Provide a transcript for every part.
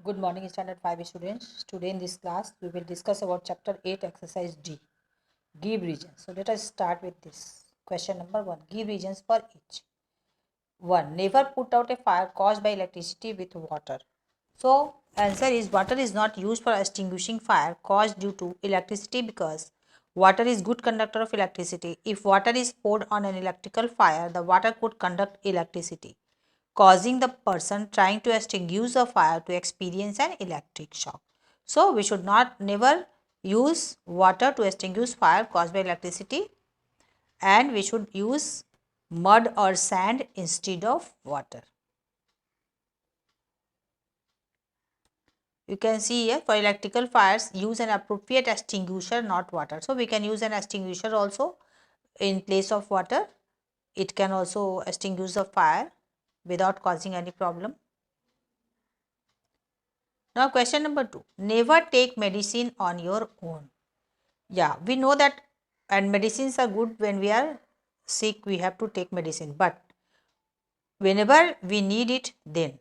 Good morning, Standard 5 students. Today in this class, we will discuss about Chapter 8, Exercise D. Give reasons. So let us start with this. Question number 1. Give reasons for each. 1. Never put out a fire caused by electricity with water. So answer is water is not used for extinguishing fire caused due to electricity because water is good conductor of electricity. If water is poured on an electrical fire, the water could conduct electricity, causing the person trying to extinguish the fire to experience an electric shock. So we should not never use water to extinguish fire caused by electricity, and we should use mud or sand instead of water. You can see here, for electrical fires, use an appropriate extinguisher, not water. So we can use an extinguisher also in place of water. It can also extinguish the fire without causing any problem. Now question number 2. Never take medicine on your own. Yeah, we know that, and medicines are good when we are sick, we have to take medicine. But whenever we need it, then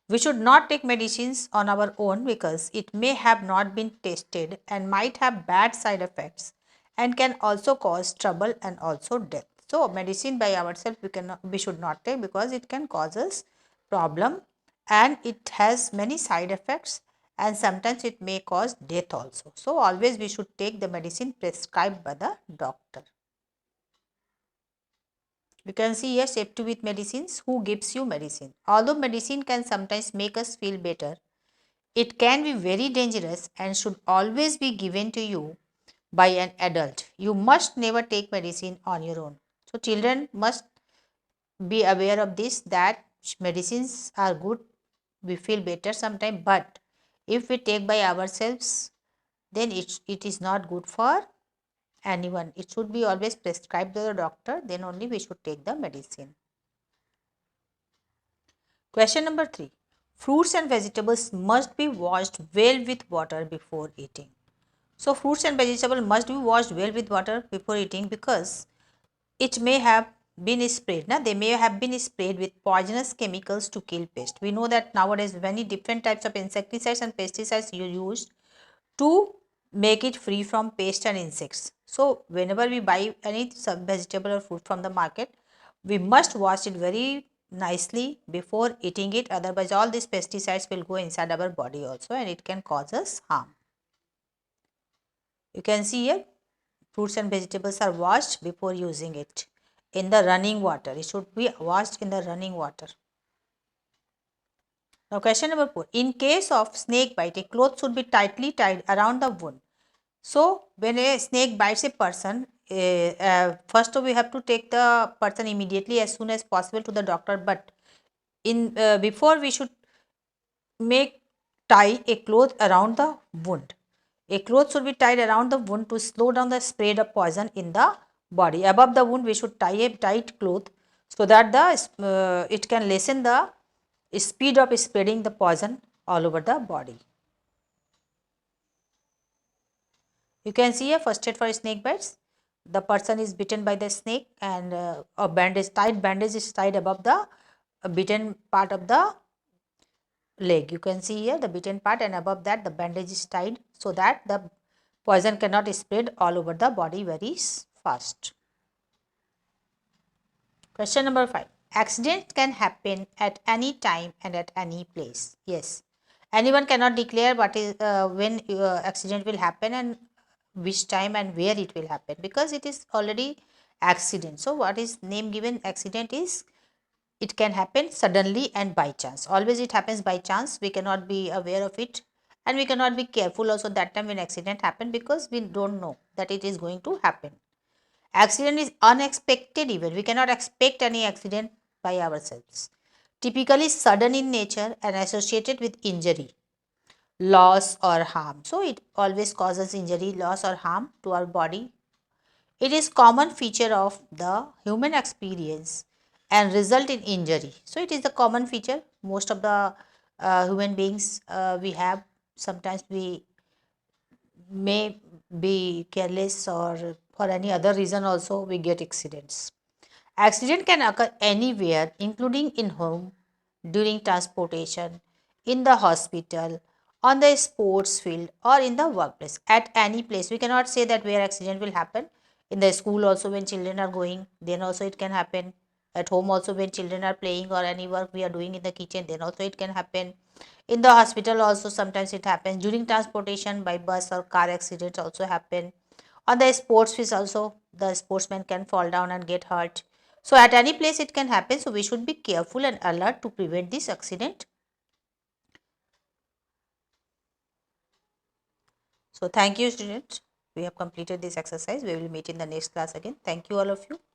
we should not take medicines on our own because it may have not been tested and might have bad side effects and can also cause trouble and also death. So medicine by ourselves we should not take because it can cause us problem and it has many side effects and sometimes it may cause death also. So always we should take the medicine prescribed by the doctor. You can see here, safety with medicines. Who gives you medicine? Although medicine can sometimes make us feel better, it can be very dangerous and should always be given to you by an adult. You must never take medicine on your own. So children must be aware of this, that medicines are good, we feel better sometimes, but if we take by ourselves, then it is not good for anyone. It should be always prescribed by the doctor, then only we should take the medicine. Question number 3. Fruits and vegetables must be washed well with water before eating. So fruits and vegetables must be washed well with water before eating because it may have been sprayed. They may have been sprayed with poisonous chemicals to kill pests. We know that nowadays many different types of insecticides and pesticides are used to make it free from pests and insects. So whenever we buy any vegetable or fruit from the market, we must wash it very nicely before eating it. Otherwise all these pesticides will go inside our body also and it can cause us harm. You can see here, fruits and vegetables are washed before using it in the running water. It should be washed in the running water. Now question number 4. In case of snake bite, a cloth should be tightly tied around the wound. So when a snake bites a person, first we have to take the person immediately as soon as possible to the doctor. But in before we should make tie a cloth around the wound. A cloth should be tied around the wound to slow down the spread of poison in the body. Above the wound, we should tie a tight cloth so that it can lessen the speed of spreading the poison all over the body. You can see a first aid for snake bites. The person is bitten by the snake and a bandage is tied above the bitten part of the leg. You can see here the bitten part and above that the bandage is tied so that the poison cannot spread all over the body very fast. Question number 5. Accidents can happen at any time and at any place. Yes. Anyone cannot declare what is when accident will happen and which time and where it will happen because it is already accident. So what is name given accident is it can happen suddenly and by chance. Always it happens by chance. We cannot be aware of it and we cannot be careful also that time when accident happen because we don't know that it is going to happen. Accident is unexpected event. We cannot expect any accident by ourselves. Typically sudden in nature and associated with injury, loss or harm. So it always causes injury, loss or harm to our body. It is common feature of the human experience and result in injury. So it is the common feature. Most of the human beings we have, sometimes we may be careless or for any other reason also we get accidents. Accident can occur anywhere including in home, during transportation, in the hospital, on the sports field, or in the workplace. At any place, we cannot say that where accident will happen. In the school also, when children are going, then also it can happen. At home also, when children are playing, or any work we are doing in the kitchen, then also it can happen. In the hospital also, sometimes it happens. During transportation by bus or car, accidents also happen. On the sports field also, the sportsman can fall down and get hurt. So at any place it can happen, so we should be careful and alert to prevent this accident. So thank you, students. We have completed this exercise. We will meet in the next class again. Thank you, all of you.